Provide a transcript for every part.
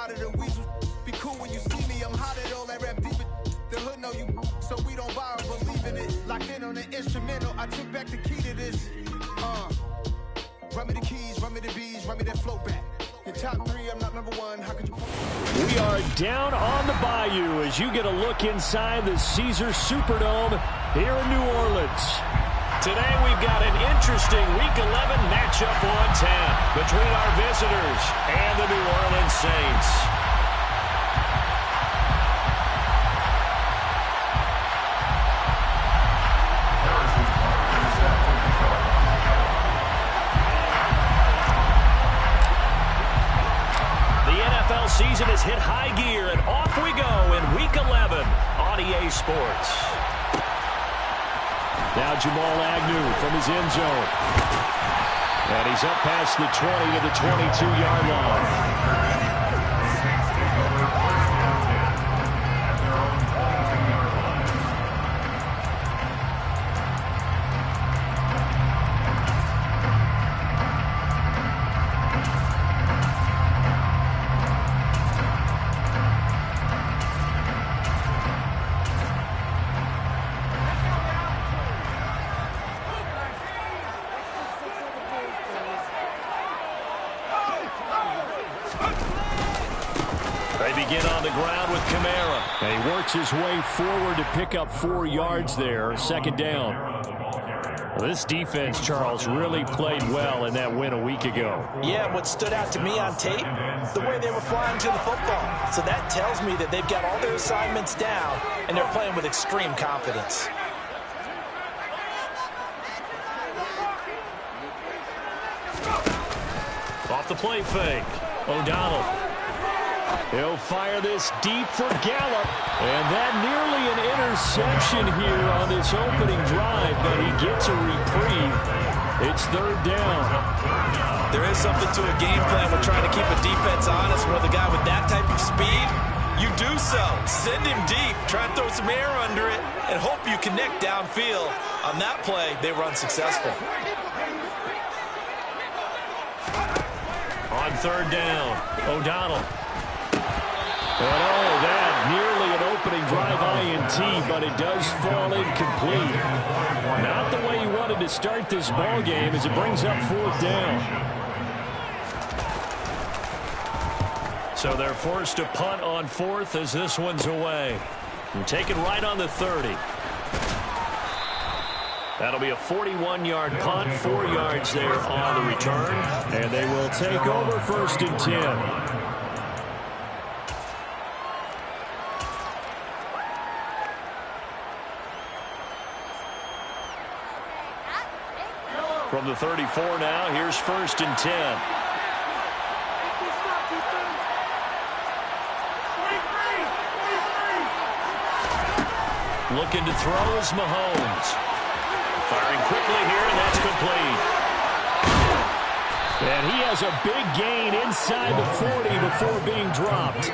out of the weasel. Be cool when you see me, I'm hot at all that rap deep. The hood know you, so we don't borrow, believe in it. Locked in on the instrumental, I took back the key to this. Run me the keys, run me the bees, run me that flow back. Your top three, I'm not number one, how could you... We are down on the bayou as you get a look inside the Caesars Superdome here in New Orleans. Today we've got an interesting Week 11 matchup on tap between our visitors and the New Orleans Saints. Season has hit high gear, and off we go in Week 11 on EA Sports. Now Jamal Agnew from his end zone. And he's up past the 20 to the 22-yard line. And he works his way forward to pick up 4 yards there, second down. Well, this defense, Charles, really played well in that win a week ago. Yeah, what stood out to me on tape, the way they were flying to the football. So that tells me that they've got all their assignments down, and they're playing with extreme confidence. Off the play fake, O'Donnell. He'll fire this deep for Gallup. And that nearly an interception here on this opening drive, but he gets a reprieve. It's third down. There is something to a game plan with trying to keep a defense honest with a guy with that type of speed. You do so. Send him deep. Try and throw some air under it and hope you connect downfield. On that play, they were unsuccessful. On third down, O'Donnell. And oh, that nearly an opening drive INT, but it does fall incomplete. Not the way you wanted to start this ball game as it brings up fourth down. So they're forced to punt on fourth as this one's away. And taken right on the 30. That'll be a 41-yard punt, 4 yards there on the return. And they will take over first and 10. From the 34 now, here's first and 10. Looking to throw is Mahomes. Firing quickly here, and that's complete. And he has a big gain inside the 40 before being dropped.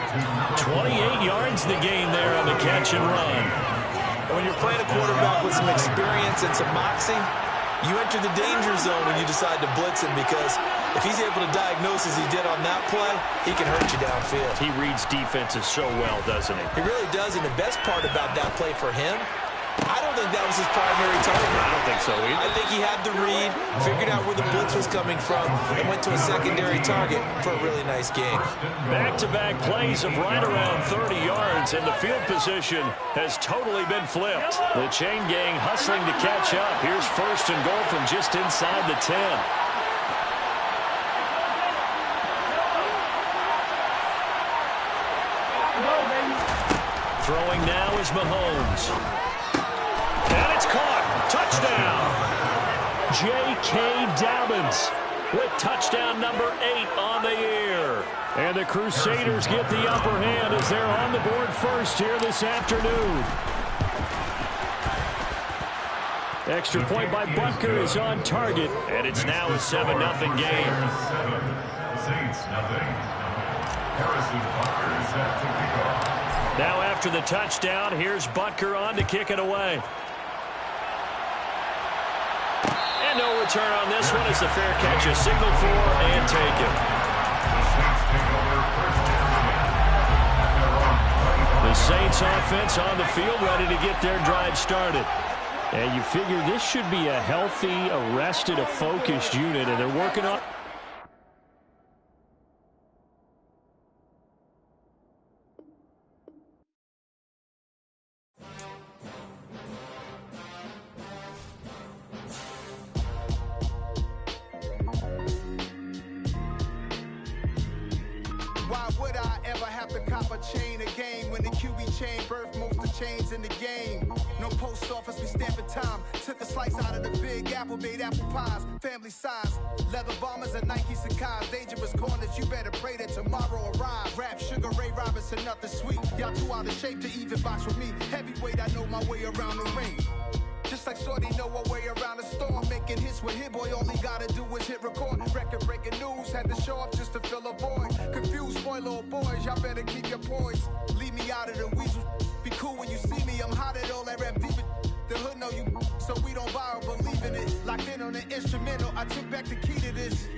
28 yards the gain there on the catch and run. When you're playing a quarterback with some experience and some moxie, you enter the danger zone when you decide to blitz him, because if he's able to diagnose as he did on that play, he can hurt you downfield. He reads defenses so well, doesn't he? He really does, and the best part about that play for him, I don't think that was his primary target. I don't think so either. I think he had the read, figured out where the blitz was coming from, and went to a secondary target for a really nice game. Back-to-back plays of right around 30 yards, and the field position has totally been flipped. The chain gang hustling to catch up. Here's first and goal from just inside the 10. Throwing now is Mahomes. And it's caught. Touchdown. J.K. Dobbins with touchdown number 8 on the year. And the Crusaders get the upper hand as they're on the board first here this afternoon. Extra point by Butker is on target, and it's now a 7-0 game. Saints nothing. Harrison Butker is set to kick off. Now after the touchdown, here's Butker on to kick it away. And no return on this one as the fair catch is signaled for and taken. The Saints take over first down. Saints offense on the field, ready to get their drive started. And you figure this should be a healthy, a rested, a focused unit, and they're working on... Why would I ever have to cop a chain a game when the QB chain birthed most of the chains in the game? No post office, we stamping time. Took a slice out of the big apple, made apple pies, family size. Leather bombers and Nike Sacai's, dangerous corners, you better pray that tomorrow arrives. Rap, Sugar Ray Robinson, nothing sweet. Y'all too out of shape to even box with me. Heavyweight, I know my way around the ring. Just like Shorty know her way around the storm, making hits with Hit Boy, all he gotta do is hit record. Record-breaking news, had to show up just to fill a void. Confused, spoiler boys, y'all better keep your poise. Leave me out of the weasel. Be cool when you see me, I'm hot at all that rap deep. The hood know you, so we don't borrow, believe in it. Locked in on the instrumental, I took back the key to this.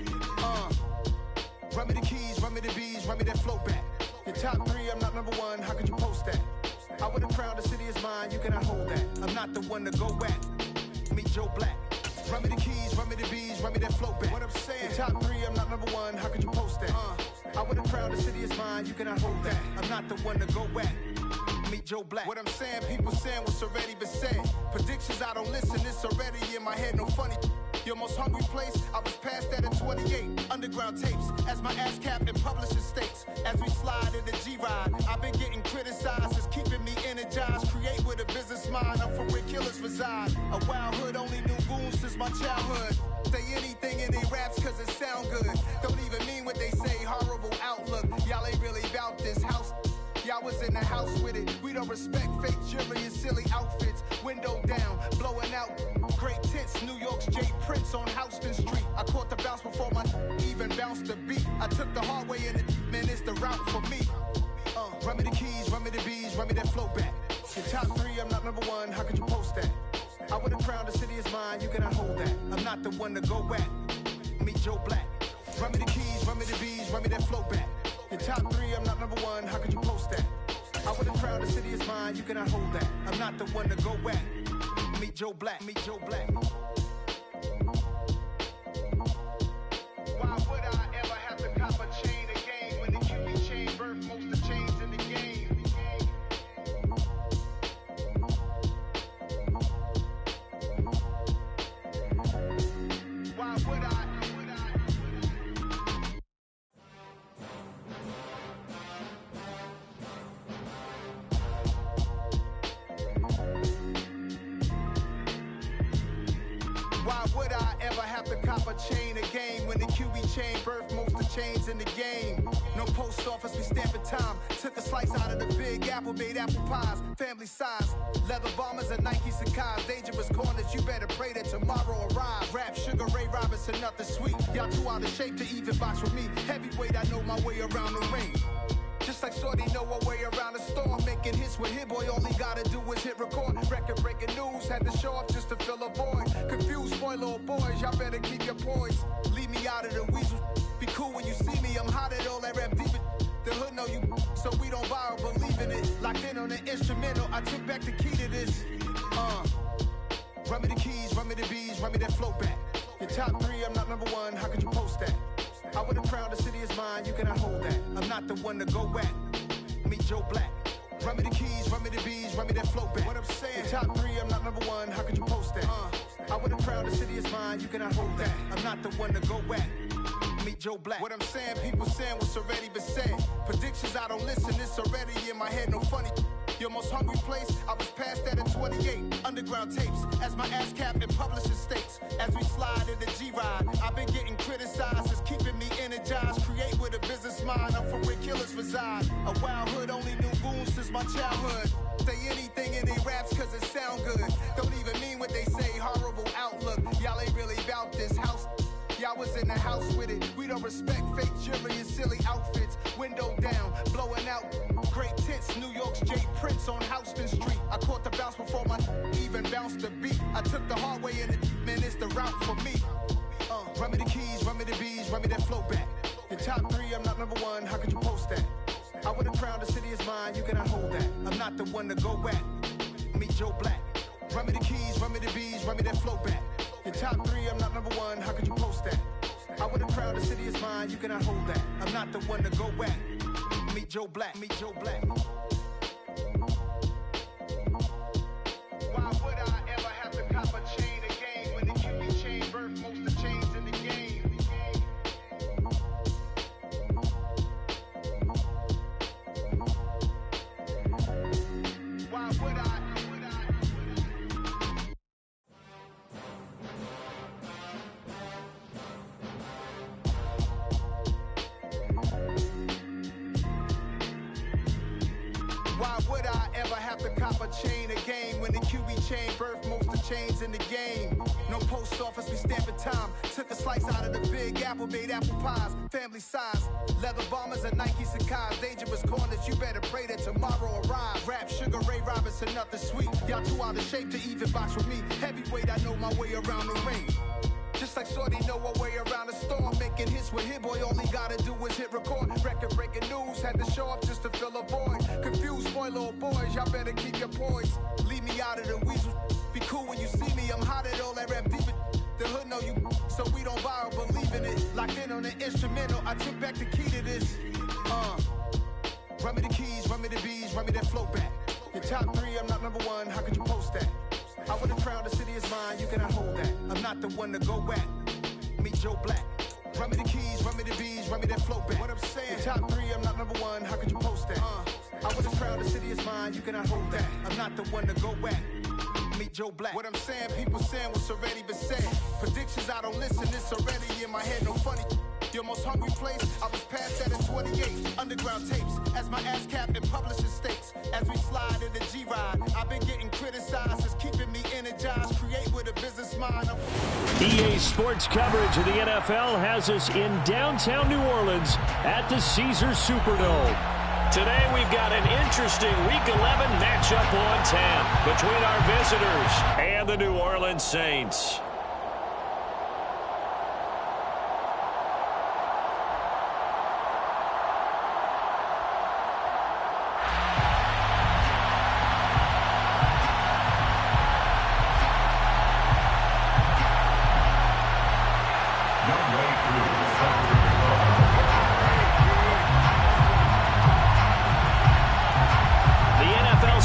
Run me the keys, run me the bees, run me that flow back. Your top three, I'm not number one, how could you post that? I would have crowned the city is mine, you cannot hold that. I'm not the one to go at. Meet Joe Black. Run me the keys, run me the bees, run me that flow back. What I'm saying, your top three, I'm not number one, how could you post that? I would have crowned the city is mine, you cannot hold that. I'm not the one to go at. Meet Joe Black. What I'm saying, people saying what's already been said. Predictions, I don't listen, it's already in my head, no funny. Your most hungry place, I was past that in 28. Underground tapes, as my ass cap in publishing states. As we slide in the G-Ride, I've been getting criticized, it's keeping me energized. Create with a business mind, I'm from where killers reside. A wild hood, only knew goons since my childhood. Say anything in they raps cause it sound good. Don't even mean what they say, horrible outlook. Y'all ain't really about this house. Y'all was in the house with it. We don't respect fake jewelry and silly outfits. Window down, blowing out great tits. New York's J. Prince on Houston Street. I caught the bounce before my even bounced the beat. I took the hard way in it, man, it's the route for me. Run me the keys, run me the bees, run me that flow back. Your top three, I'm not number one, how could you post that? I would have crowned the city is mine, you cannot hold that. I'm not the one to go at. Meet Joe Black. Run me the keys, run me the bees, run me that flow back. Your top three, I'm not number one, how could you post that? I would have crowned the city is mine, you cannot hold that. I'm not the one to go at. Meet Joe Black, meet Joe Black. Why would I ever have to cop a chain a game when the QB chain birthed most of the chains in the game? Why would I? Why would I ever have to cop a chain a game when the QB chain birthed most of the chains in the game? No post office, we stamping time. Took a slice out of the big apple, made apple pies, family size. Leather bombers and Nike Sacai's, dangerous corners, you better pray that tomorrow arrives. Rap, Sugar Ray Robinson, nothing sweet. Y'all too out of shape to even box with me. Heavyweight, I know my way around the ring. Just like Shorty know her way around the storm, making hits with Hit Boy, all he gotta do is hit record. Record-breaking news, had to show up just to fill a void. Confused, spoiler boys, y'all better keep your poise. Leave me out of the weasel. Be cool when you see me, I'm hot at all that rap deep. The hood know you, so we don't borrow, believe in it. Locked in on the instrumental, I took back the key to this. Run me the keys, run me the bees, run me that flow back. Your top three, I'm not number one, how could you post that? I would have crowned the city is mine, you cannot hold that. I'm not the one to go at. Meet Joe Black. Run me the keys, run me the bees, run me that flow back. What I'm saying, your top three, I'm not number one, how could you post that? I would have crowned the city is mine, you cannot hold that. I'm not the one to go at. Meet Joe Black. What I'm saying, people saying what's already been said. Predictions, I don't listen, it's already in my head, no funny. Your most hungry place, I was past that in 28. Underground tapes, as my ass cap in publishing states. As we slide in the G-Ride, I've been getting criticized, it's keeping me energized. Create with a business mind, I'm from where killers reside. A wild hood, only knew goons since my childhood. Say anything in they raps cause it sound good. Don't even mean what they say, horrible outlook. Y'all ain't really about this house. Y'all was in the house with it. We don't respect fake jewelry and silly outfits. Window down, blowing out great tits. New York's J. Prince on Houston Street. I caught the bounce before my even bounced the beat. I took the hard way in it, man, it's the route for me. Run me the keys, run me the bees, run me that flow back. Your top three, I'm not number one, how could you post that? I would've crowned the city as mine, you cannot hold that. I'm not the one to go back. Meet Joe Black. Run me the keys, run me the bees, run me that flow back. Your top 3, I'm not number 1, how could you post that? I would've crowned the city as mine, you cannot hold that. I'm not the one to go back. Meet Joe Black, meet Joe Black. Why would I ever have to cop a chain again when the QB chain birth most of the chains in the game? Why would I? Why would I ever have to cop a chain again when the QB chain birth most of the chains in the game? No post office, we stamping time. Took a slice out of the big apple, made apple pies, family size. Leather bombers and Nike Sacai's, dangerous corners, you better pray that tomorrow arrives. Rap, Sugar Ray Robinson, nothing sweet. Y'all too out of shape to even box with me. Heavyweight, I know my way around the ring. Just like Shorty know a way around the storm. Making hits with Hit Boy, all he gotta do is hit record. Record breaking news, had to show up just to fill a void. Confused boy, little boys, y'all better keep your poise. Leave me out of the weasel. Be cool when you see me, I'm hot at all that rap deep. The hood know you, so we don't borrow, believe in it. Locked in on the instrumental, I took back the key to this. Run me the keys, run me the bees, run me that flow back. Your top 3, I'm not number 1, how could you post that? I would've crowned the city as mine, you cannot hold that. I'm not the one to go back. Meet Joe Black. Run me the keys, run me the bees, run me that flow back. What I'm saying, your top 3, I'm not number 1, how could you post that? I would've crowned the city as mine, you cannot hold that. I'm not the one to go back. Meet Joe Black. What I'm saying, people saying what's already been said. Predictions, I don't listen, it's already in my head, no funny. Your most hungry place, I was past that in 28. Underground tapes, as my ass cap in publishing states. As we slide in the G-Ride, I've been getting criticized, it's keeping me energized. Create with a business mind. EA Sports coverage of the NFL has us in downtown New Orleans at the Caesars Superdome. Today we've got an interesting Week 11 matchup on tap between our visitors and the New Orleans Saints.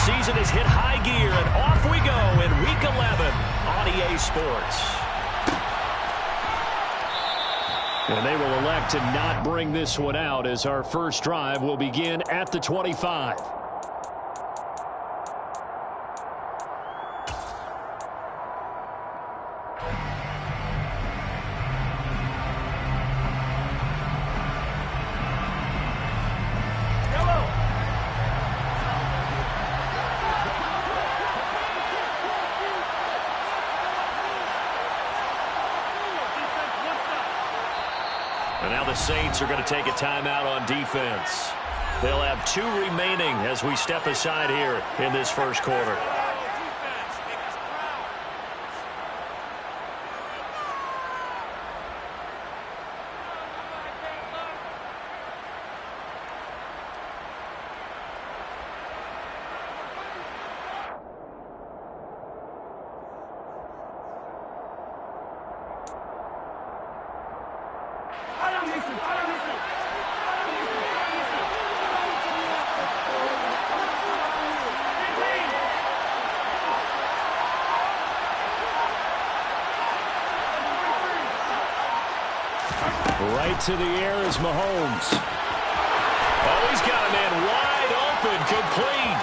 Season has hit high gear, and off we go in Week 11 on EA Sports. And they will elect to not bring this one out as our first drive will begin at the 25. And now the Saints are going to take a timeout on defense. They'll have 2 remaining as we step aside here in this first quarter. Right to the air is Mahomes. Oh, he's got a man wide open, complete.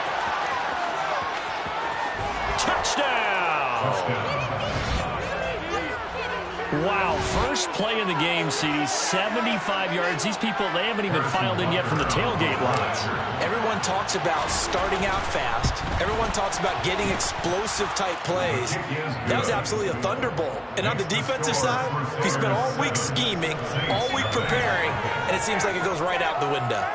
Touchdown! Wow, first play in the game, CD, 75 yards. These people, they haven't even filed in yet from the tailgate lines. Everyone talks about starting out fast. Everyone talks about getting explosive-type plays. That was absolutely a thunderbolt. And on the defensive side, he spent all week scheming, all week preparing, and it seems like it goes right out the window.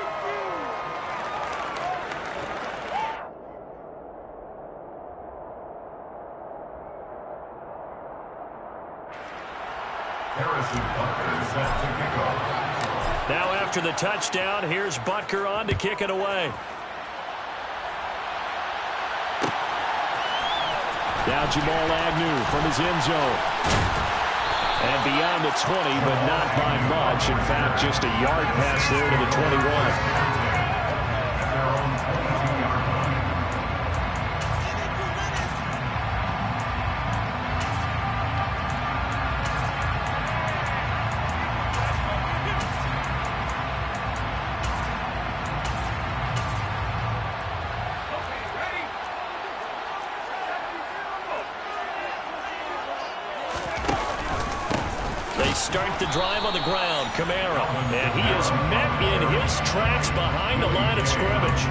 Now after the touchdown, here's Butker on to kick it away. Now Jamal Agnew from his end zone. And beyond the 20, but not by much. In fact, just a yard pass there to the 21. Start the drive on the ground. Kamara. And he is met in his tracks behind the line of scrimmage.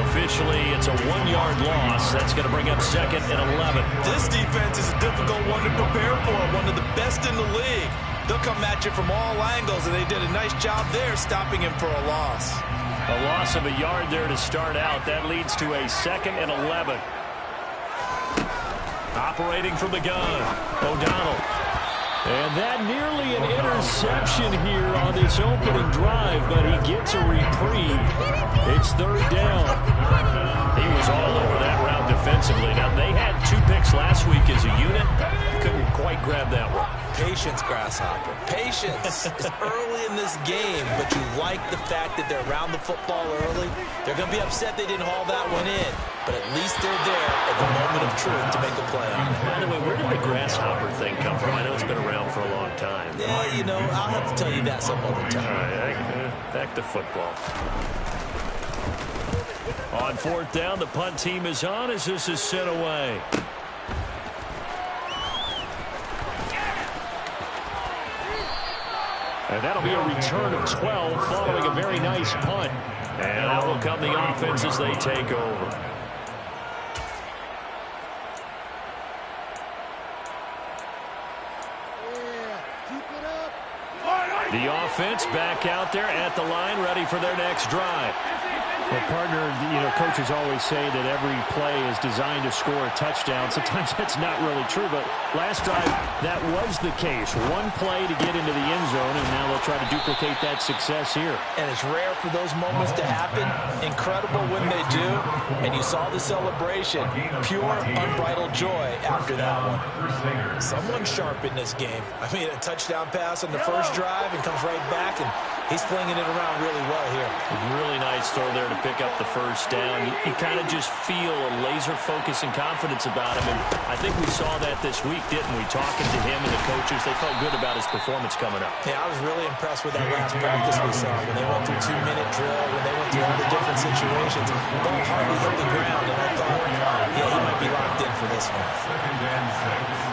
Officially, it's a 1-yard loss. That's going to bring up 2nd and 11. This defense is a difficult one to prepare for. One of the best in the league. They'll come at you from all angles, and they did a nice job there stopping him for a loss. A loss of a yard there to start out. That leads to a 2nd and 11. Operating from the gun, O'Donnell. And that nearly an interception here on this opening drive, but he gets a reprieve. It's 3rd down. He was all over that route defensively. Now, they had 2 picks last week as a unit. Couldn't quite grab that one. Patience, Grasshopper. Patience. It's early in this game, but you like the fact that they're around the football early. They're going to be upset they didn't haul that one in, but at least they're there at the moment of truth to make a play on it. By the way, where did the Grasshopper thing come from? I know it's been around for a long time. Yeah, you know, I'll have to tell you that some other time. All right, back to football. On 4th down, the punt team is on as this is sent away. And that'll be a return of 12 following a very nice punt. And out will come the offense as they take over. The offense back out there at the line, ready for their next drive. Well, partner, you know, coaches always say that every play is designed to score a touchdown. Sometimes that's not really true, but last drive, that was the case. One play to get into the end zone, and now they'll try to duplicate that success here. And it's rare for those moments to happen. Incredible when they do. And you saw the celebration. Pure, unbridled joy after that one. Someone sharp in this game. I mean, a touchdown pass on the first drive and comes right back, and he's flinging it around really well here. Really nice throw there to pick up the first down. You kind of just feel a laser focus and confidence about him, and I think we saw that this week, didn't we? Talking to him and the coaches, they felt good about his performance coming up. Yeah, I was really impressed with that last practice we saw when they went through 2-minute drill, when they went through all the different situations. Ball hardly hit the ground, and I thought, yeah, he might be locked in for this one. 2nd and 6.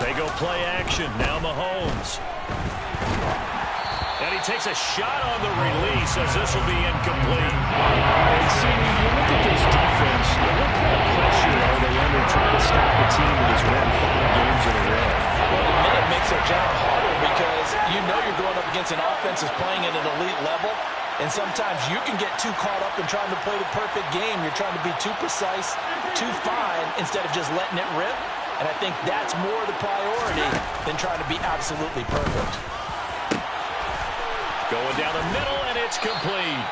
They go play action. Now Mahomes. And he takes a shot on the release as this will be incomplete. And see, when you look at this defense, what kind of pressure are they under trying to stop a team that has won 5 games in a row? Well, to me, it makes their job harder because you know you're going up against an offense that's playing at an elite level. And sometimes you can get too caught up in trying to play the perfect game. You're trying to be too precise, too fine, instead of just letting it rip. And I think that's more the priority than trying to be absolutely perfect. Going down the middle, and it's complete.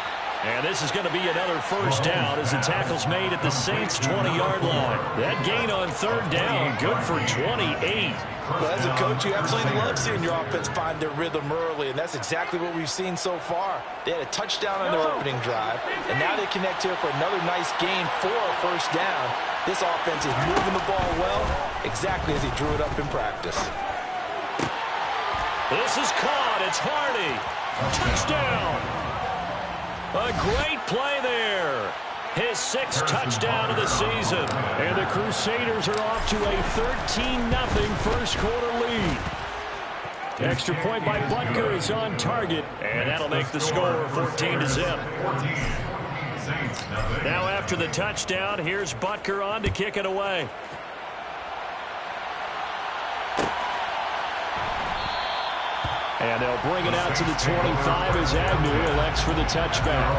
And this is going to be another first down as the tackle's made at the Saints' 20-yard line. That gain on 3rd down, good for 28. Well, as a coach, you absolutely love seeing your offense find their rhythm early, and that's exactly what we've seen so far. They had a touchdown on their opening drive, and now they connect here for another nice gain for a first down. This offense is moving the ball well, exactly as he drew it up in practice. This is caught. It's Hardy. Touchdown. A great play there. His 6th touchdown of the season. And the Crusaders are off to a 13-0 first quarter lead. Extra point by Butker is on target. And that'll make the score 14-0. Now after the touchdown, here's Butker on to kick it away. And they'll bring it out to the 25 as Agnew elects for the touchback.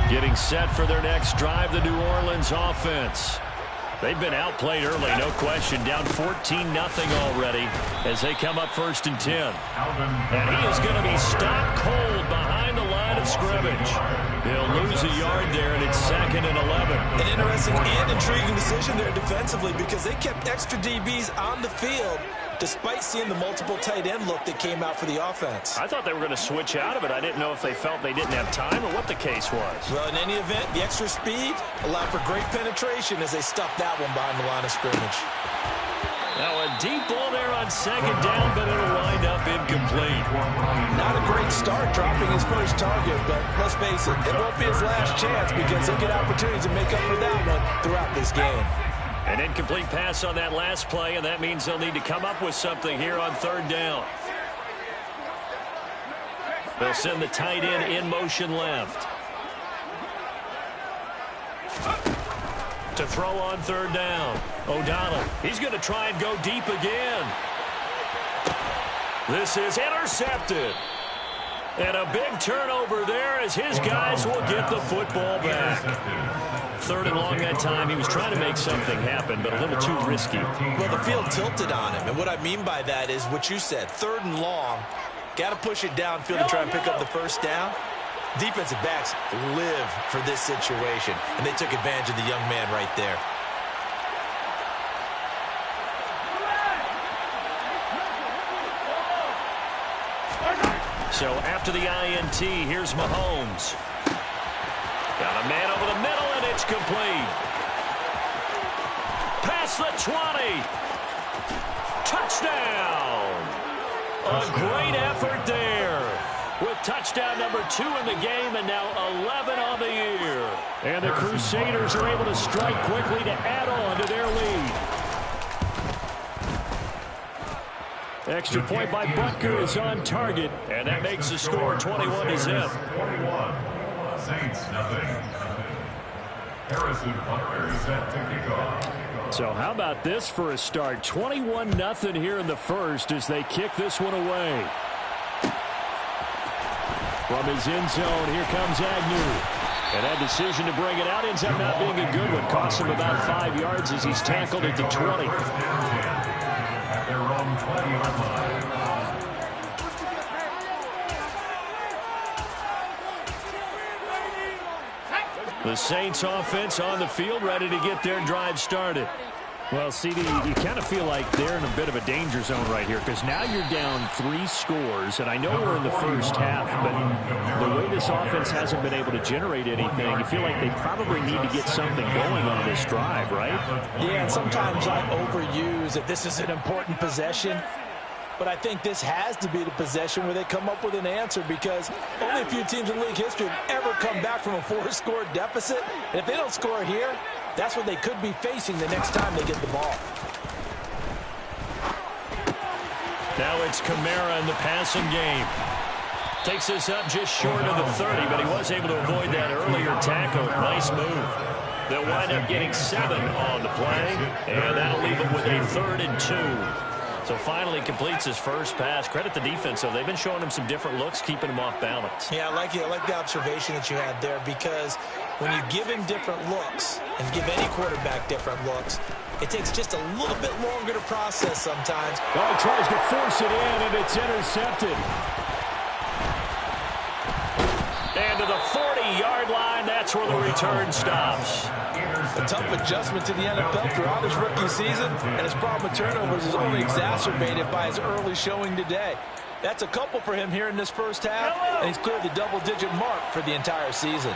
Getting set for their next drive, the New Orleans offense. They've been outplayed early, no question. Down 14-0 already as they come up 1st and 10. And he is going to be stopped cold behind the line of scrimmage. He'll lose a yard there, and it's 2nd and 11. An interesting and intriguing decision there defensively because they kept extra DBs on the field despite seeing the multiple tight end look that came out for the offense. I thought they were going to switch out of it. I didn't know if they felt they didn't have time or what the case was. Well, in any event, the extra speed allowed for great penetration as they stuffed that one behind the line of scrimmage. Now a deep ball there on 2nd down, but it'll wind up incomplete. Not a great start dropping his first target, but let's face it, it won't be his last chance because he'll get opportunities to make up for that one throughout this game. An incomplete pass on that last play, and that means they'll need to come up with something here on 3rd down. They'll send the tight end in motion left. To throw on 3rd down. O'Donnell, he's going to try and go deep again. This is intercepted. And a big turnover there as his guys will get the football back. 3rd and long that time. He was trying to make something happen, but a little too risky. Well, the field tilted on him, and what I mean by that is what you said, 3rd and long. Got to push it downfield to try and pick up the first down. Defensive backs live for this situation, and they took advantage of the young man right there. So after the INT, here's Mahomes. Got a man over the middle, and it's complete. Past the 20. Touchdown. A great effort there. With touchdown number 2 in the game and now 11 on the year. And the Crusaders are able to strike quickly to add on to their lead. Extra point by Butker is on target, and that makes the score 21-0. Saints, nothing. Harrison Butker is set to kick off. So how about this for a start? 21-0 here in the first as they kick this one away. From his end zone, here comes Agnew. And that decision to bring it out ends up not being a good one. Costs him about 5 yards as he's tackled at the 20. At their own 20-yard line. The Saints offense on the field, ready to get their drive started. Well, CD, you kind of feel like they're in a bit of a danger zone right here because now you're down 3 scores, and I know we're in the first half, but the way this offense hasn't been able to generate anything, you feel like they probably need to get something going on this drive, right? Yeah, and sometimes I overuse that this is an important possession, but I think this has to be the possession where they come up with an answer because only a few teams in league history have ever come back from a 4-score deficit, and if they don't score here, that's what they could be facing the next time they get the ball. Now it's Kamara in the passing game. Takes this up just short of the 30, but he was able to avoid that earlier tackle. Nice move. They'll wind up getting 7 on the play, and that'll leave it with a 3rd and 2. So finally completes his first pass. Credit the defense, though. They've been showing him some different looks, keeping him off balance. Yeah, I like it. I like the observation that you had there because when you give him different looks and give any quarterback different looks, it takes just a little bit longer to process sometimes. Oh, he tries to force it in, and it's intercepted. And to the 40-yard line, that's where the return stops. A tough adjustment to the NFL throughout his rookie season, and his problem with turnovers is only exacerbated by his early showing today. That's a couple for him here in this first half, and he's cleared the double-digit mark for the entire season.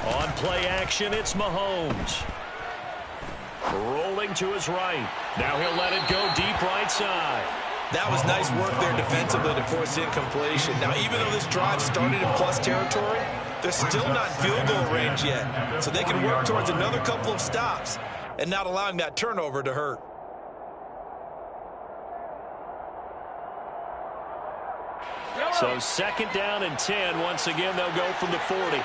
On play action, it's Mahomes. Rolling to his right. Now he'll let it go deep right side. That was nice work there defensively to force incompletion. Now, even though this drive started in plus territory, they're still not field goal range yet. So they can work towards another couple of stops and not allowing that turnover to hurt. So 2nd down and 10. Once again, they'll go from the 40.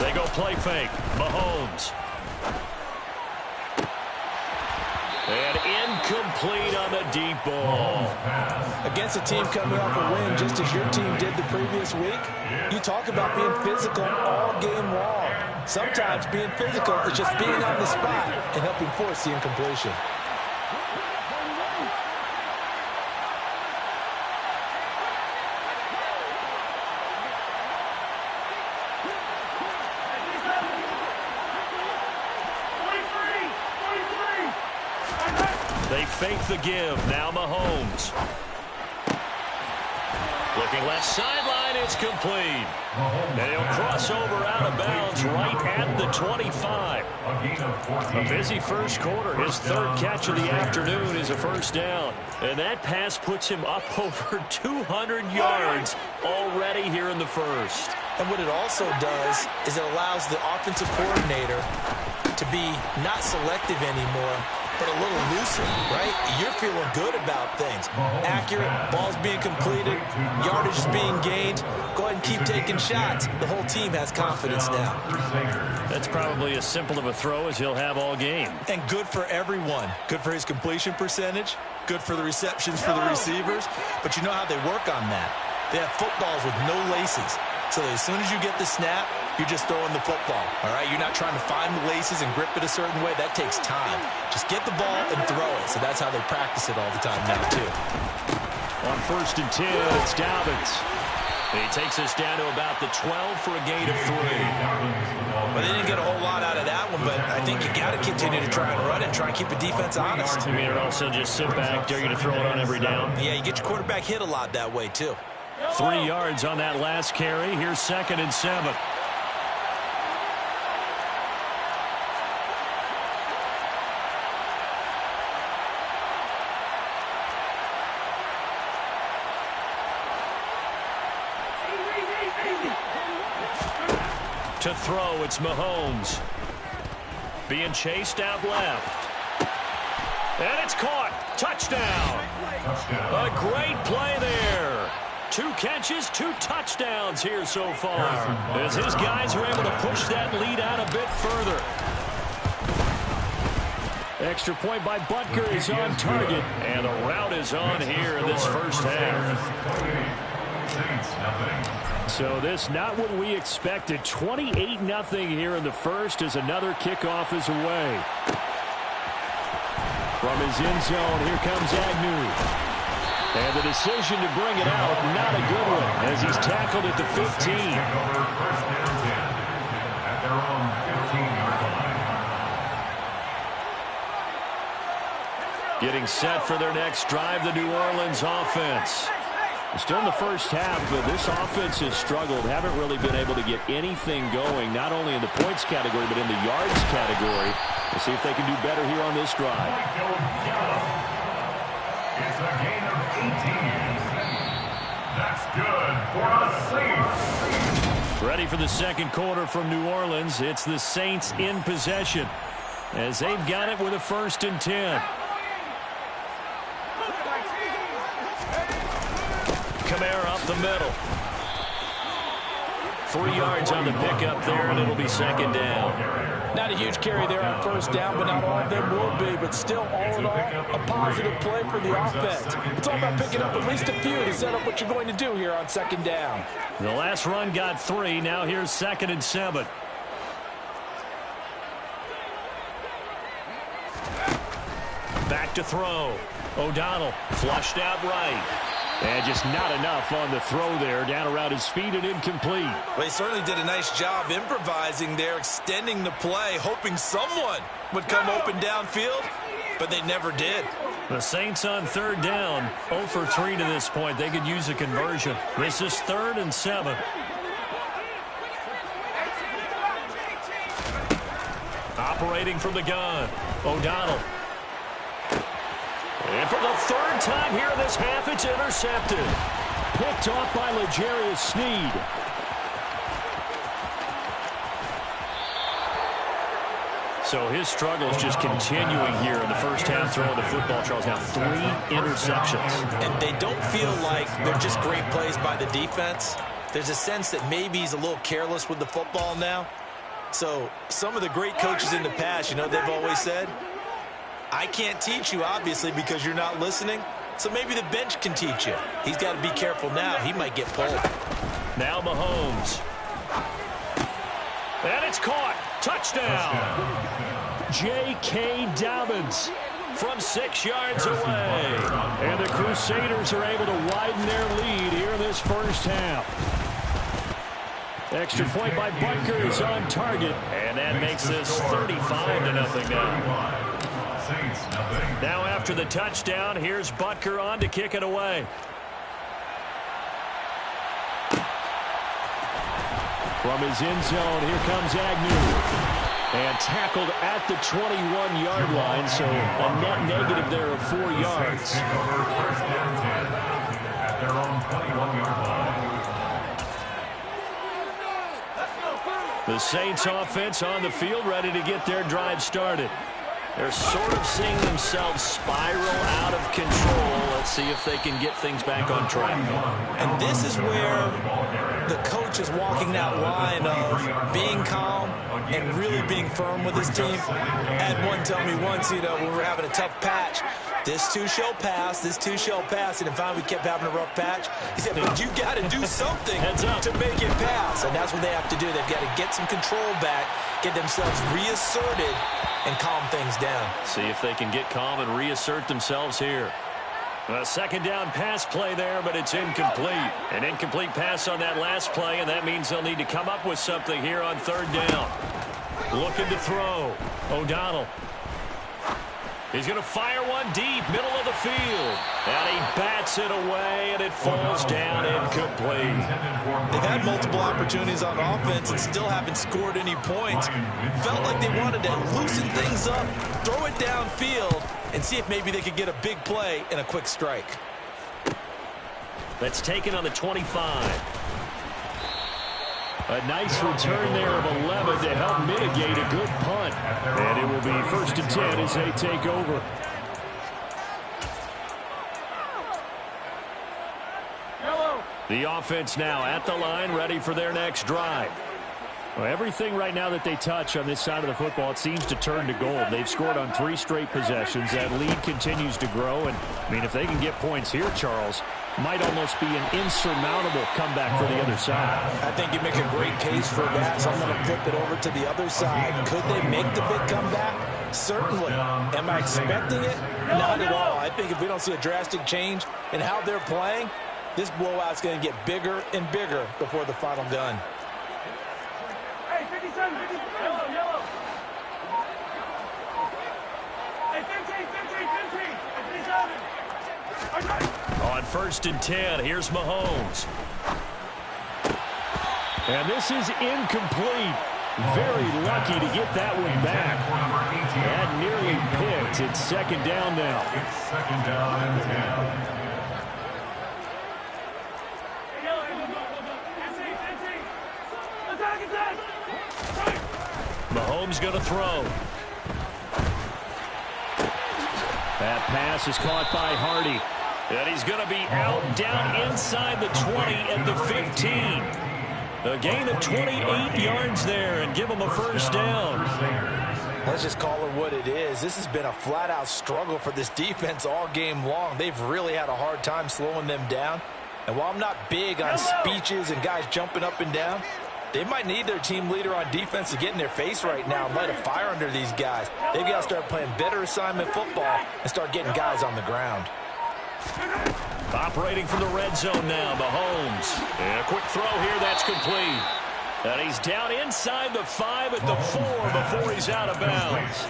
They go play fake. Mahomes. And Incomplete on the deep ball. Against a team coming off a win, just as your team did the previous week, you talk about being physical all game long. Sometimes being physical is just being on the spot and helping force the incompletion. They fake the give. Now Mahomes. Looking left sideline. It's complete. And he'll cross over out of bounds right at the 25. A busy first quarter. His third catch of the afternoon is a first down. And that pass puts him up over 200 yards already here in the first. And what it also does is it allows the offensive coordinator to be not selective anymore, but a little looser, right? You're feeling good about things. Accurate, balls being completed, yardage is being gained. Go ahead and keep taking shots. The whole team has confidence now. That's probably as simple of a throw as he'll have all game. And good for everyone. Good for his completion percentage. Good for the receptions for the receivers. But you know how they work on that. They have footballs with no laces. So that as soon as you get the snap, you're just throwing the football, all right? You're not trying to find the laces and grip it a certain way. That takes time. Just get the ball and throw it. So that's how they practice it all the time now, too. On 1st and 10, it's Dobbins. He takes us down to about the 12 for a gain of 3. Well, they didn't get a whole lot out of that one, but I think you got to continue to try and run and try and keep the defense honest. You mean also just sit back, dare you to throw it on every down? Yeah, you get your quarterback hit a lot that way, too. 3 yards on that last carry. Here's 2nd and 7. To throw, it's Mahomes. Being chased out left. And it's caught. Touchdown. A great play there. 2 catches, 2 touchdowns here so far, as his guys are able to push that lead out a bit further. Extra point by Butker is on target, and the route is on here in this first half. So this not what we expected. 28-0 here in the first as another kickoff is away. From his end zone, here comes Agnew. And the decision to bring it out, not a good one, as he's tackled at the 15. Getting set for their next drive, the New Orleans offense. Still in the first half, but this offense has struggled. Haven't really been able to get anything going, not only in the points category, but in the yards category. We'll see if they can do better here on this drive. It's a gain of 18. That's good for the Saints. Ready for the second quarter from New Orleans. It's the Saints in possession as they've got it with a 1st and 10. Kamara up the middle. 3 yards on the pickup there, and it'll be 2nd down. Not a huge carry there on 1st down, but not all of them will be. But still, all in all, a positive play for the offense. It's all about picking up at least a few to set up what you're going to do here on 2nd down. The last run got 3. Now here's 2nd and 7. Back to throw. O'Donnell flushed out right. And just not enough on the throw there. Down around his feet and incomplete. Well, he certainly did a nice job improvising there, extending the play, hoping someone would come open downfield, but they never did. The Saints on 3rd down, 0 for 3 to this point. They could use a conversion. This is 3rd and 7. Operating from the gun, O'Donnell. And for the 3rd time here in this half, it's intercepted. Picked off by L'Jarius Sneed. So his struggle is just continuing here in the first half, throwing the football. Charles, now 3 interceptions. And they don't feel like they're just great plays by the defense. There's a sense that maybe he's a little careless with the football now. So some of the great coaches in the past, you know, they've always said, I can't teach you, obviously, because you're not listening. So maybe the bench can teach you. He's got to be careful now. He might get pulled. Now Mahomes. And it's caught. Touchdown. J.K. Dobbins from 6 yards away. And the Crusaders are able to widen their lead here in this first half. Extra point by Butker is on target. And that makes this 35-0 now. Now after the touchdown, here's Butker on to kick it away. From his end zone, here comes Agnew. And tackled at the 21-yard line, so a net negative there of 4 yards. At their own 21-yard line. The Saints offense on the field, ready to get their drive started. They're sort of seeing themselves spiral out of control. Let's see if they can get things back on track. And this is where the coach is walking that line of being calm and really being firm with his team. I had one tell me once, when we were having a tough patch, this too shall pass, this too shall pass. And finally we kept having a rough patch. He said, but you got to do something to make it pass. And that's what they have to do. They've got to get some control back, get themselves reasserted, and calm things down. See if they can get calm and reassert themselves here. A second down pass play there, but it's incomplete. An incomplete pass on that last play, and that means they'll need to come up with something here on third down. Looking to throw. O'Donnell. He's going to fire one deep, middle of the field. And he bats it away, and it falls down incomplete. They've had multiple opportunities on offense and still haven't scored any points. Felt like they wanted to loosen things up, throw it downfield, and see if maybe they could get a big play and a quick strike. That's taken on the 25. A nice return there of 11 to help mitigate a good punt. And it will be 1st and 10 as they take over. The offense now at the line, ready for their next drive. Well, everything right now that they touch on this side of the football, it seems to turn to gold. They've scored on 3 straight possessions. That lead continues to grow. And, if they can get points here, Charles, might almost be an insurmountable comeback for the other side. I think you make a great case for that, so I'm going to flip it over to the other side. Could they make the big comeback? Certainly. Am I expecting it? Not at all. I think if we don't see a drastic change in how they're playing, this blowout's going to get bigger and bigger before the final gun. Hey, 57, 50, yellow. Hey, 15, 57. On 1st and 10, here's Mahomes. And this is incomplete. Very lucky to get that one back. That nearly picked. It's 2nd down now. It's 2nd down and 10. Mahomes going to throw. That pass is caught by Hardy. And he's going to be out down inside the 20 and the 15. A gain of 28 yards there and give him a 1st down. Let's just call it what it is. This has been a flat-out struggle for this defense all game long. They've really had a hard time slowing them down. And while I'm not big on speeches and guys jumping up and down, they might need their team leader on defense to get in their face right now and light a fire under these guys. They've got to start playing better assignment football and start getting guys on the ground. Operating from the red zone now, Mahomes. And a quick throw here, that's complete. And he's down inside the 5 at the 4 before he's out of bounds.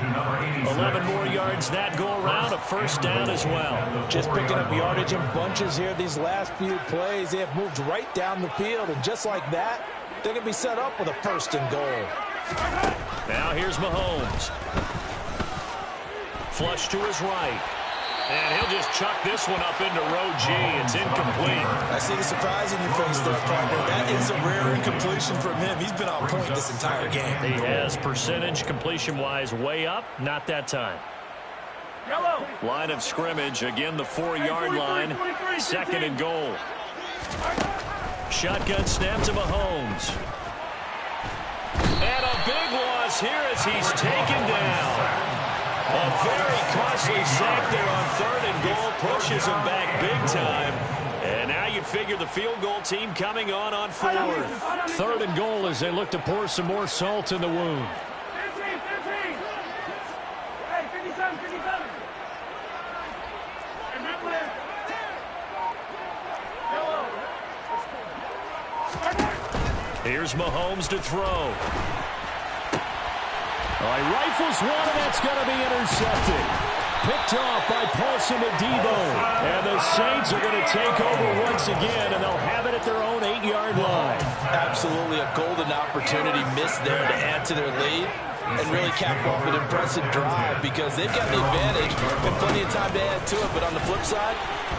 11 more yards that go around, a 1st down as well. Just picking up yardage in bunches here these last few plays. They have moved right down the field, and just like that, they're going to be set up with a 1st and goal. Now here's Mahomes. Flush to his right. And he'll just chuck this one up into row G. It's incomplete. I see the surprise in your face there, partner. That is a rare incompletion from him. He's been on point this entire game. He has percentage completion-wise way up. Not that time. Yellow. Line of scrimmage. Again, the 4-yard line. 2nd and goal. Shotgun snap to Mahomes. And a big loss here as he's taken down. A very costly sack there on 3rd and goal. Pushes him back big time. And now you figure the field goal team coming on 4th. 3rd and goal as they look to pour some more salt in the wound. 15. Hey, 57. And that player. Here's Mahomes to throw. All right, rifles one, and that's going to be intercepted. Picked off by Paulson Adebo. And the Saints are going to take over once again, and they'll have it at their own 8-yard line. Absolutely a golden opportunity missed there to add to their lead and really cap off an impressive drive because they've got the advantage and plenty of time to add to it. But on the flip side,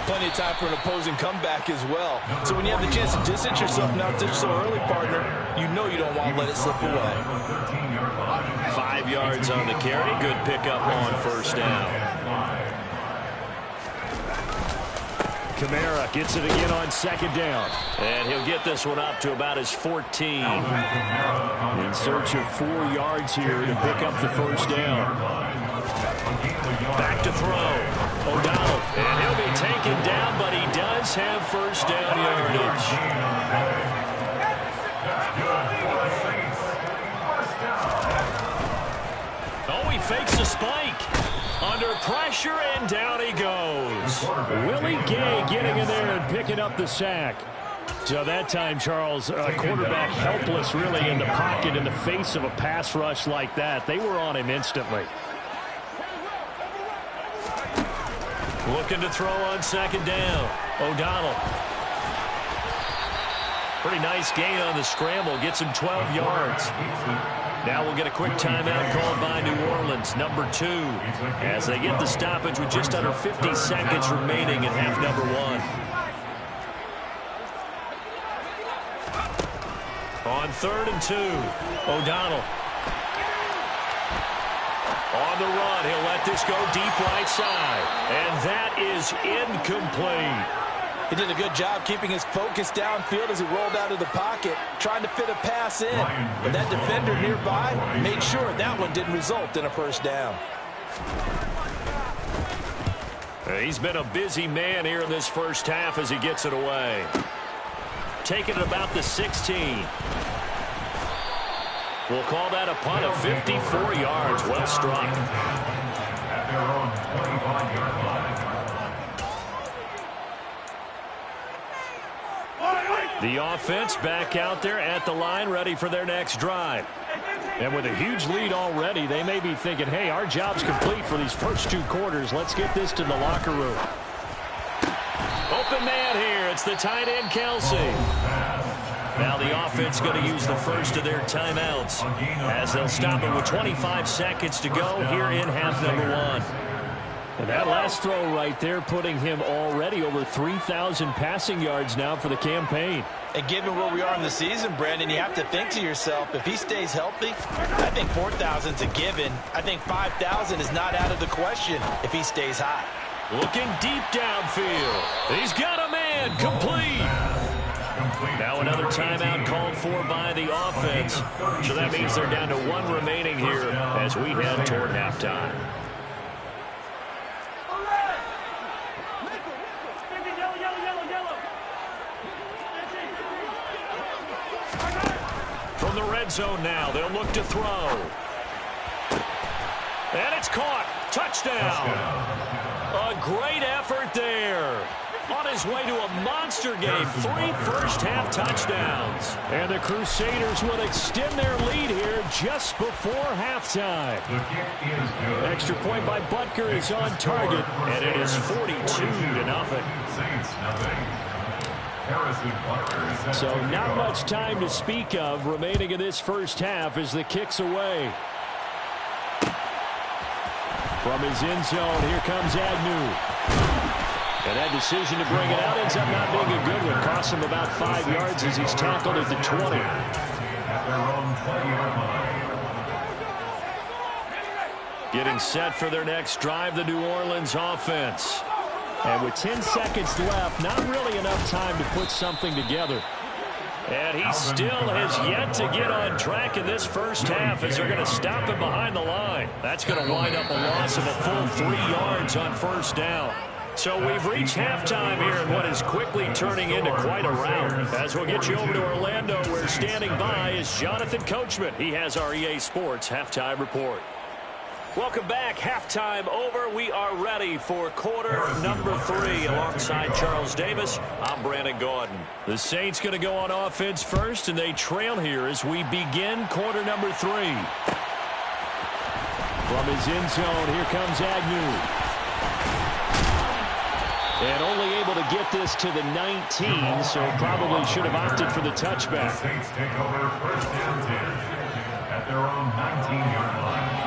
plenty of time for an opposing comeback as well. So when you have the chance to distance yourself now so early, partner, you know you don't want to let it slip away. 5 yards on the carry. Good pickup on 1st down. Kamara gets it again on 2nd down. And he'll get this one up to about his 14. In search of 4 yards here to pick up the 1st down. Back to throw. O'Donnell. And he'll be taken down, but he does have 1st down yardage. Oh, he fakes a spike. Under pressure, and down he goes. Willie Gay getting in there and picking up the sack. So that time, Charles, a quarterback helpless really in the pocket in the face of a pass rush like that. They were on him instantly. Looking to throw on 2nd down. O'Donnell. Pretty nice gain on the scramble. Gets him 12 yards. Now we'll get a quick timeout called by New Orleans, number 2, as they get the stoppage with just under 50 seconds remaining in half number 1. On 3rd and 2, O'Donnell. On the run, he'll let this go deep right side, and that is incomplete. He did a good job keeping his focus downfield as he rolled out of the pocket, trying to fit a pass in. But that defender nearby made sure that one didn't result in a 1st down. He's been a busy man here in this 1st half as he gets it away. Taking it about the 16. We'll call that a punt of 54 yards. Well struck. At their own 25-yard line. The offense back out there at the line, ready for their next drive. And with a huge lead already, they may be thinking, hey, our job's complete for these first 2 quarters. Let's get this to the locker room. Open man here. It's the tight end, Kelsey. Now the offense going to use the first of their timeouts as they'll stop it with 25 seconds to go here in half number 1. And that last throw right there putting him already over 3,000 passing yards now for the campaign. And given where we are in the season, Brandon, you have to think to yourself, if he stays healthy, I think 4,000 is a given. I think 5,000 is not out of the question if he stays hot. Looking deep downfield. He's got a man complete. Now another timeout called for by the offense. So that means they're down to 1 remaining here as we head toward halftime. From the red zone now, they'll look to throw. And it's caught. Touchdown. A great effort there. On his way to a monster game. 3 first-half touchdowns. And the Crusaders will extend their lead here just before halftime. Extra point by Butker is on target, and it is 42-0. So not much time to speak of remaining in this first half as the kick's away. From his end zone, here comes Agnew. And that decision to bring it out ends up not being a good one. Costs him about 5 yards as he's tackled at the 20. Getting set for their next drive, the New Orleans offense. And with 10 seconds left, not really enough time to put something together. And he still has yet to get on track in this first half as they're going to stop him behind the line. That's going to wind up a loss of a full 3 yards on first down. So we've reached halftime here in what is quickly turning into quite a rout. As we'll get you over to Orlando, where standing by is Jonathan Coachman. He has our EA Sports Halftime Report. Welcome back. Halftime over. We are ready for quarter number 3. Alongside Charles Davis, I'm Brandon Gordon. The Saints going to go on offense first, and they trail here as we begin quarter number 3. From his end zone, here comes Agnew. And only able to get this to the 19, so probably should have opted for the touchback. The Saints take over first and 10 at their own 19-yard line.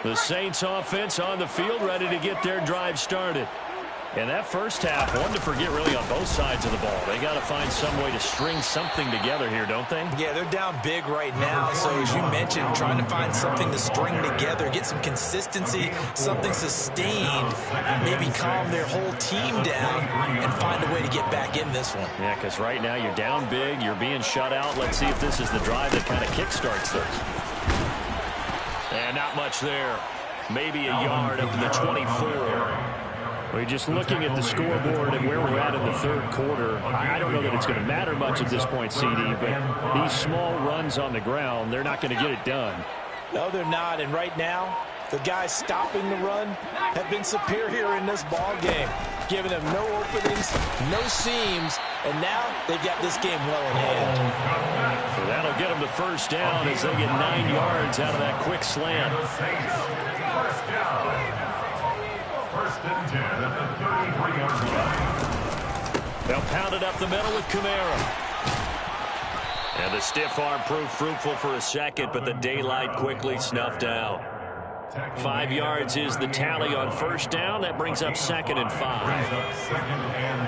The Saints offense on the field, ready to get their drive started. And that first half, one to forget really on both sides of the ball. They got to find some way to string something together here, don't they? Yeah, they're down big right now. So as you mentioned, trying to find something to string together, get some consistency, something sustained, maybe calm their whole team down and find a way to get back in this one. Yeah, because right now you're down big, you're being shut out. Let's see if this is the drive that kind of kickstarts this. And not much there. Maybe a yard up to the 24. We're just looking at the scoreboard and where we're at in the third quarter. I don't know that it's going to matter much at this point, CD, but these small runs on the ground, they're not going to get it done. No, they're not. And right now, the guys stopping the run have been superior in this ball game, giving them no openings, no seams, and now they've got this game well in hand. So that'll get them the first down as they get 9 yards out of that quick slant. First down. First and 10 at the 33-yard line. They'll pound it up the middle with Kamara. And the stiff arm proved fruitful for a second, but the daylight quickly snuffed out. 5 yards is the tally on first down. That brings up 2nd and 5. Second and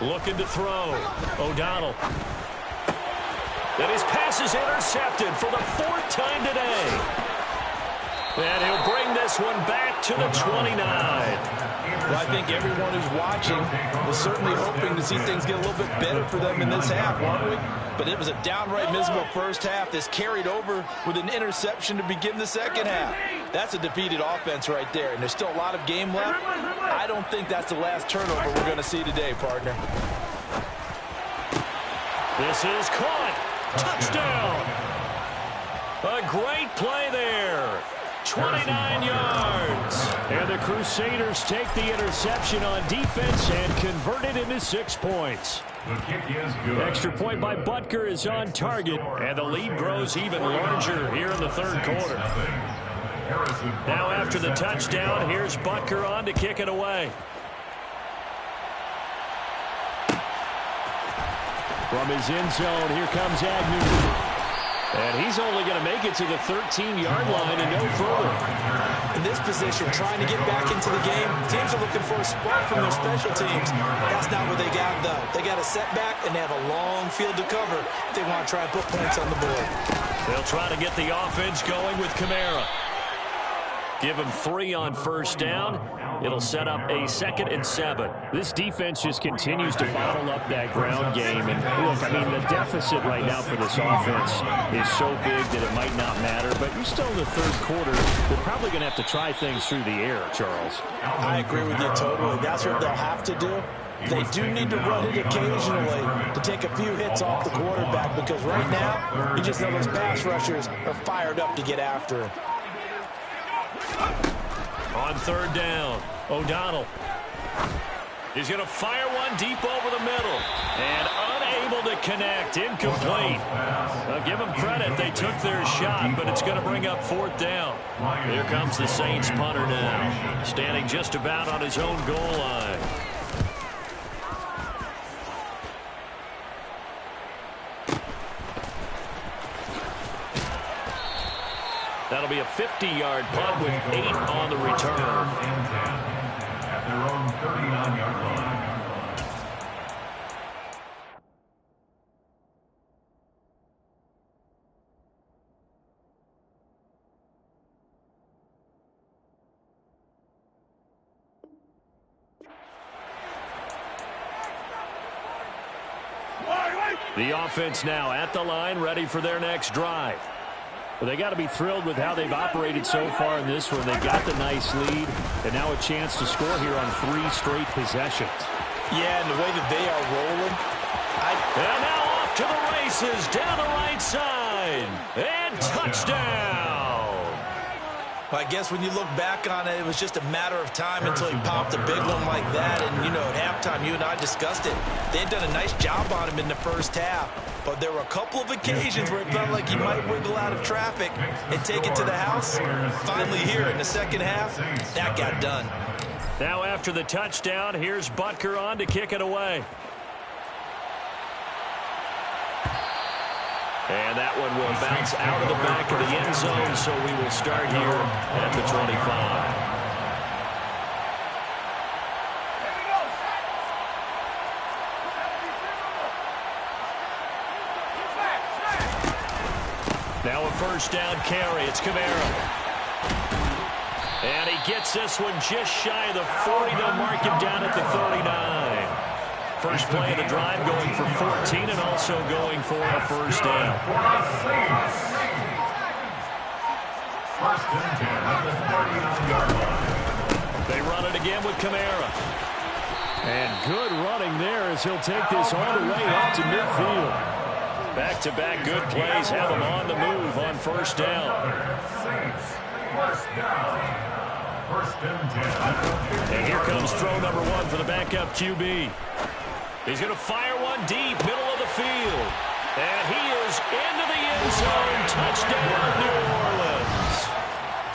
5. Looking to throw. O'Donnell. And his pass is intercepted for the 4th time today. And he'll bring this one back to the 29. Well, I think everyone who's watching was certainly hoping to see things get a little bit better for them in this half, weren't we? But it was a downright miserable first half. This carried over with an interception to begin the second half. That's a defeated offense right there, and there's still a lot of game left. I don't think that's the last turnover we're going to see today, partner. This is caught. Touchdown. A great play there. 29 yards. And the Crusaders take the interception on defense and convert it into 6 points. The kick is good. Extra point by Butker is on target, and the lead grows even larger here in the third quarter. Now after the touchdown, here's Butker on to kick it away. From his end zone, here comes Agnew. And he's only going to make it to the 13-yard line and no further. In this position, trying to get back into the game, teams are looking for a spark from their special teams. That's not what they got, though. They got a setback, and they have a long field to cover if they want to try and put points on the board. They'll try to get the offense going with Kamara. Give him 3 on first down. It'll set up a 2nd and 7. This defense just continues to bottle up that ground game. And look, I mean, the deficit right now for this offense is so big that it might not matter. But you're still in the third quarter. They're probably going to have to try things through the air, Charles. I agree with you totally. That's what they'll have to do. They do need to run it occasionally to take a few hits off the quarterback, because right now, you just know those pass rushers are fired up to get after him. On third down, O'Donnell. He's going to fire one deep over the middle. And unable to connect. Incomplete. I'll give them credit. They took their shot, but it's going to bring up 4th down. Here comes the Saints punter now, standing just about on his own goal line. That'll be a 50-yard punt with 8 on the return. At their own 39-yard line. The offense now at the line, ready for their next drive. Well, they got to be thrilled with how they've operated so far in this one. They got the nice lead, and now a chance to score here on 3 straight possessions. Yeah, and the way that they are rolling. And now off to the races, down the right side, and touchdown. I guess when you look back on it, it was just a matter of time until he popped a big one like that. And, you know, at halftime, you and I discussed it. They had done a nice job on him in the first half. But there were a couple of occasions where it felt like he might wiggle out of traffic and take it to the house. Finally here in the second half, that got done. Now after the touchdown, here's Butker on to kick it away. And that one will bounce out of the back of the end zone, so we will start here at the 25. Now a first down carry. It's Kamara. And he gets this one just shy of the 40. They'll mark him down at the 39. First play of the drive going for 14 and also going for a first down. First and 10 at the 39-yard line. They run it again with Kamara. And good running there as he'll take this all the way up to midfield. Back-to-back good plays have him on the move on first down. First down. First and 10. And here comes throw number 1 for the backup QB. He's going to fire one deep, middle of the field. And he is into the end zone. Touchdown, New Orleans.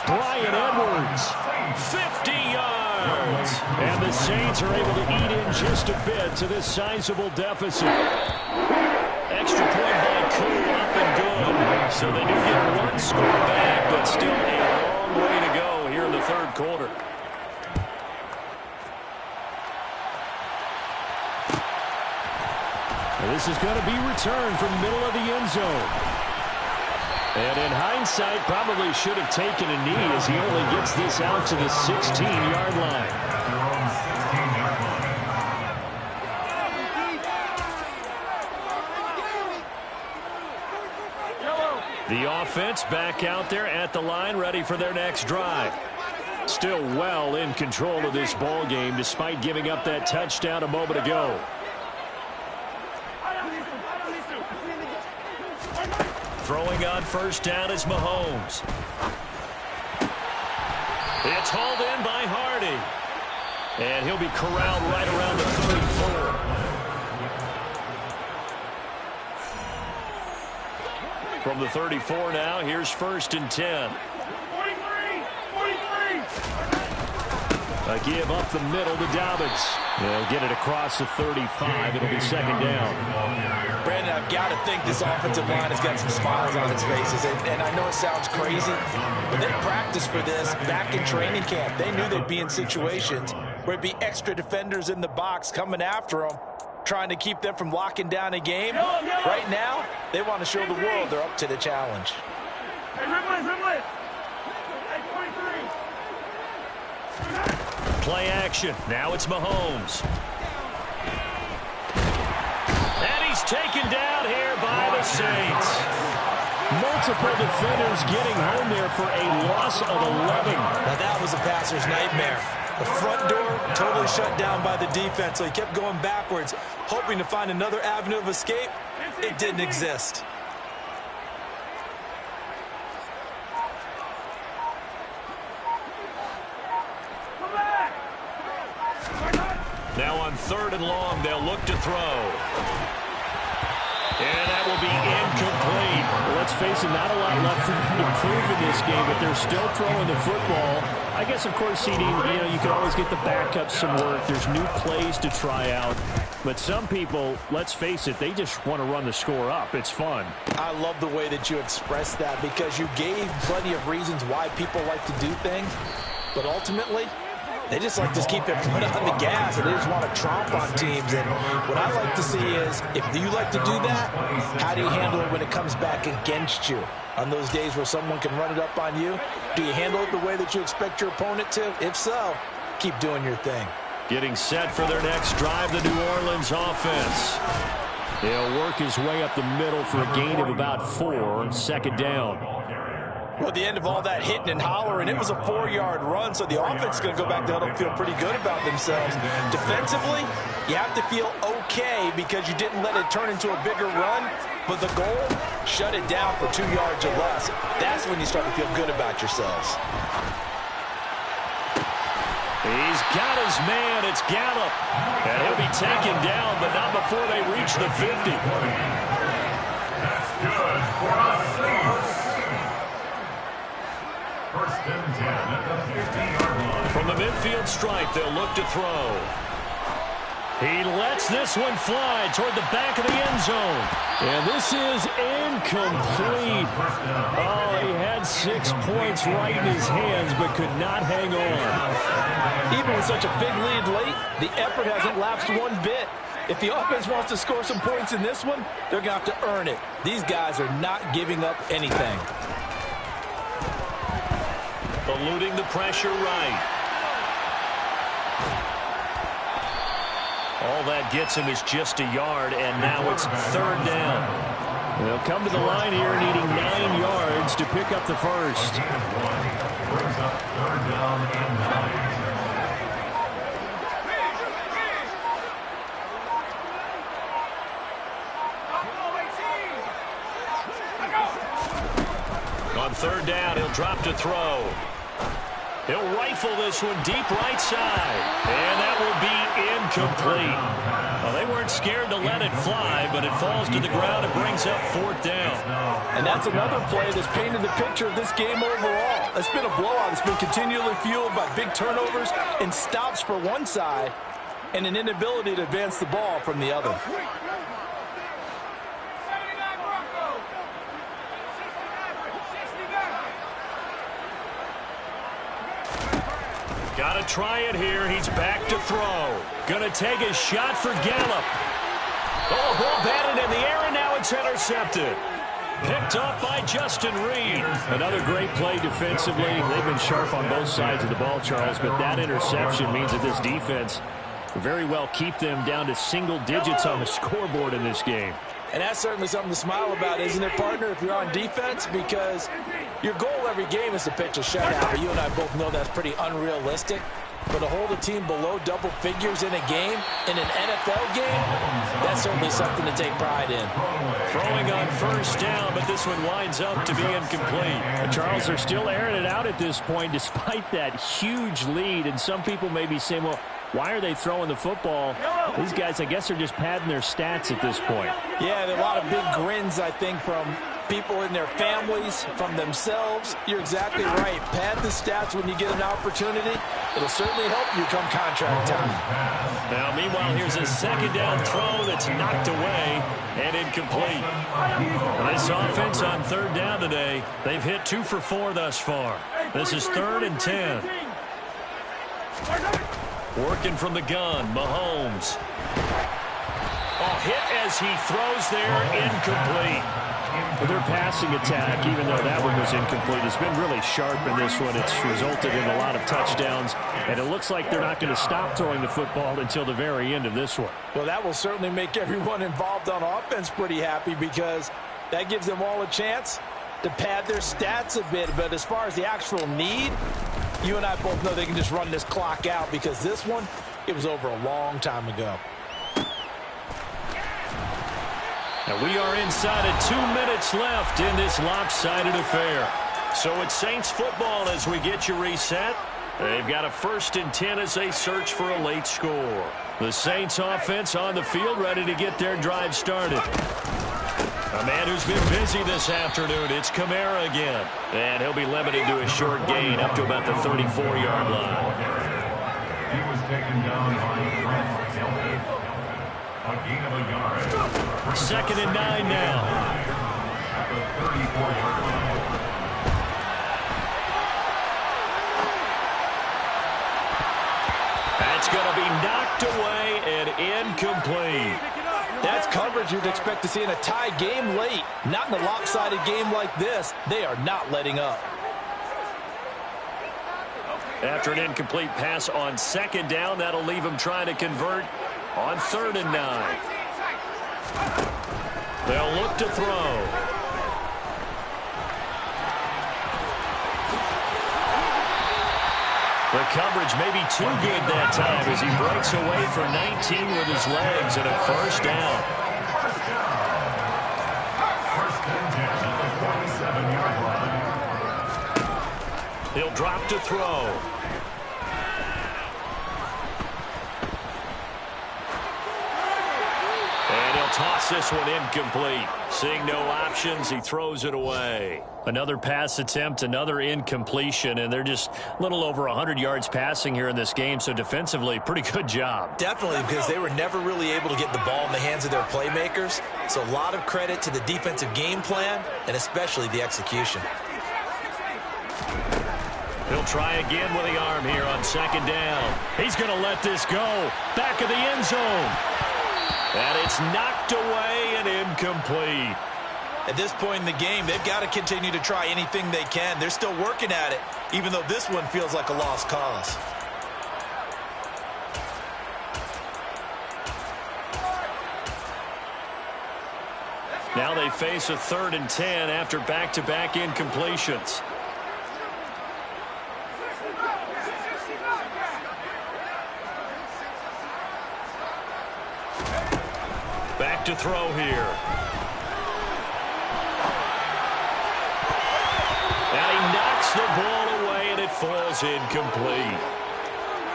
Bryan Edwards. 50 yards. And the Saints are able to eat in just a bit to this sizable deficit. Extra point by Koo, up and good. So they do get one score back, but still a long way to go here in the third quarter. This is going to be returned from middle of the end zone. And in hindsight, probably should have taken a knee as he only gets this out to the 16-yard line. The offense back out there at the line, ready for their next drive. Still well in control of this ball game, despite giving up that touchdown a moment ago. Throwing on first down is Mahomes. It's hauled in by Hardy. And he'll be corralled right around the 34. From the 34 now, here's first and 10. 43! A give up the middle to Dobbins. They'll get it across the 35. It'll be second down. Brandon, I've got to think this offensive line has got some smiles on its faces. And I know it sounds crazy, but they practiced for this back in training camp. They knew they'd be in situations where it'd be extra defenders in the box coming after them, trying to keep them from locking down a game. Right now, they want to show the world they're up to the challenge. Hey, Rimley! Hey, 23! Play action. Now it's Mahomes. And he's taken down here by the Saints. Multiple defenders getting home there for a loss of 11. Now that was a passer's nightmare. The front door totally shut down by the defense, so he kept going backwards, hoping to find another avenue of escape. It didn't exist. Now on third and long, they'll look to throw. And that will be incomplete. Well, let's face it, not a lot left for them to prove in this game, but they're still throwing the football. I guess, of course, CD, you can always get the backups some work. There's new plays to try out. But some people, let's face it, they just want to run the score up. It's fun. I love the way that you expressed that because you gave plenty of reasons why people like to do things. But ultimately, they just like to keep their foot on the gas, and they just want to tromp on teams. And what I like to see is, if you like to do that, how do you handle it when it comes back against you? On those days where someone can run it up on you, do you handle it the way that you expect your opponent to? If so, keep doing your thing. Getting set for their next drive, the New Orleans offense. He'll work his way up the middle for a gain of about 4, second down. Well, at the end of all that hitting and hollering, it was a 4-yard run, so the offense is going to go back down and feel pretty good about themselves. Defensively, you have to feel okay because you didn't let it turn into a bigger run, but the goal, shut it down for 2 yards or less. That's when you start to feel good about yourselves. He's got his man. It's Gallup. And he'll be taken down, but not before they reach the 50. That's good for a Saints. First and 10 at the 50-yard line. From the midfield stripe, they'll look to throw. He lets this one fly toward the back of the end zone. And this is incomplete. Oh, he had 6 points right in his hands, but could not hang on. Even with such a big lead late, the effort hasn't lapsed one bit. If the offense wants to score some points in this one, they're going to have to earn it. These guys are not giving up anything. Eluding the pressure right. All that gets him is just a yard, and now it's third down. They'll come to the line here needing 9 yards to pick up the first. Brings up third down and 9. On third down, he'll drop to throw. He'll rifle this one deep right side. And that will be incomplete. Well, they weren't scared to let it fly, but it falls to the ground and brings up fourth down. And that's another play that's painted the picture of this game overall. It's been a blowout. It's been continually fueled by big turnovers and stops for one side and an inability to advance the ball from the other. Got to try it here. He's back to throw. Going to take a shot for Gallup. Oh, ball batted in the air, and now it's intercepted. Picked up by Justin Reed. Another great play defensively. They've been sharp on both sides of the ball, Charles, but that interception means that this defense very well keep them down to single digits on the scoreboard in this game. And that's certainly something to smile about, isn't it, partner, if you're on defense? Because your goal every game is to pitch a shutout, but you and I both know that's pretty unrealistic. But to hold a team below double figures in a game, in an NFL game, that's certainly something to take pride in. Throwing on first down, but this one winds up to be incomplete. Charles, they're still airing it out at this point despite that huge lead. And some people may be saying, well, why are they throwing the football? These guys, I guess, are just padding their stats at this point. Yeah, there are a lot of big grins, I think, from people in their families, from themselves. You're exactly right. Pad the stats when you get an opportunity. It'll certainly help you come contract time. Now, meanwhile, here's a second down throw that's knocked away and incomplete. This offense on third down today, they've hit 2 for 4 thus far. This is 3rd and 10. Working from the gun, Mahomes. Oh, hit as he throws there, incomplete. Well, their passing attack, even though that one was incomplete, has been really sharp in this one. It's resulted in a lot of touchdowns, and it looks like they're not going to stop throwing the football until the very end of this one. Well, that will certainly make everyone involved on offense pretty happy because that gives them all a chance to pad their stats a bit. But as far as the actual need, you and I both know they can just run this clock out because this one, it was over a long time ago. And we are inside of 2 minutes left in this lopsided affair. So it's Saints football as we get you reset. They've got a 1st and 10 as they search for a late score. The Saints offense on the field ready to get their drive started. A man who's been busy this afternoon, it's Kamara again. And he'll be limited to a short gain up to about the 34-yard line. He was taken down by a gain of a yard. 2nd and 9 now. At the 34-yard line. That's going to be knocked away and incomplete. That's coverage you'd expect to see in a tie game late. Not in a lopsided game like this. They are not letting up. After an incomplete pass on 2nd down, that'll leave him trying to convert on 3rd and 9. They'll look to throw. The coverage may be too good that time as he breaks away for 19 with his legs and a first down. He'll drop to throw. And he'll toss this one incomplete. Seeing no options, he throws it away. Another pass attempt, another incompletion, and they're just a little over 100 yards passing here in this game, so defensively, pretty good job. Definitely, because they were never really able to get the ball in the hands of their playmakers, so a lot of credit to the defensive game plan, and especially the execution. He'll try again with the arm here on second down. He's going to let this go. Back of the end zone. And it's knocked away and incomplete. At this point in the game, they've got to continue to try anything they can. They're still working at it, even though this one feels like a lost cause. Now they face a 3rd and 10 after back-to-back incompletions. Back to throw here. And he knocks the ball away, and it falls incomplete.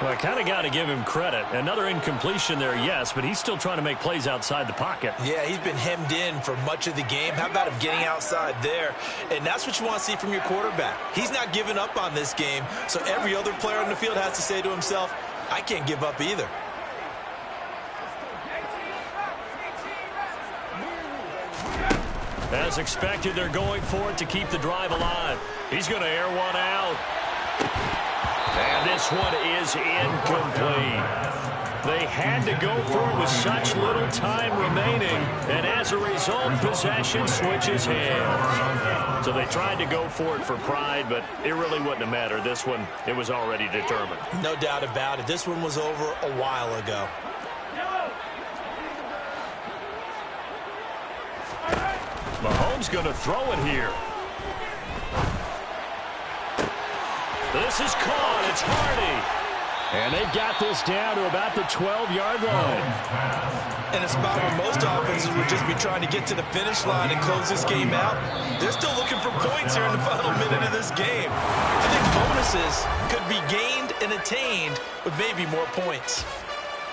Well, I kind of got to give him credit. Another incompletion there, yes, but he's still trying to make plays outside the pocket. Yeah, he's been hemmed in for much of the game. How about him getting outside there? And that's what you want to see from your quarterback. He's not giving up on this game, so every other player on the field has to say to himself, I can't give up either. As expected, they're going for it to keep the drive alive. He's going to air one out. And this one is incomplete. They had to go for it with such little time remaining, and as a result, possession switches hands. So they tried to go for it for pride, but it really wouldn't have mattered. This one, it was already determined. No doubt about it. This one was over a while ago. Mahomes going to throw it here. This is caught. It's Hardy. And they've got this down to about the 12-yard line. And a spot where most offenses would just be trying to get to the finish line and close this game out. They're still looking for points here in the final minute of this game. I think bonuses could be gained and attained with maybe more points.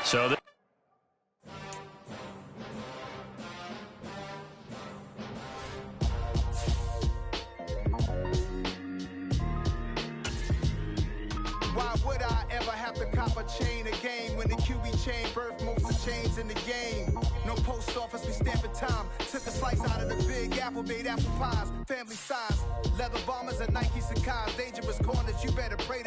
So cop a chain again when the QB chain birth most of chains in the game. No post office, we stamping time. Took a slice out of the big apple, made apple pies, family size. Leather bombers and Nike Sacai's, dangerous corners, you better pray that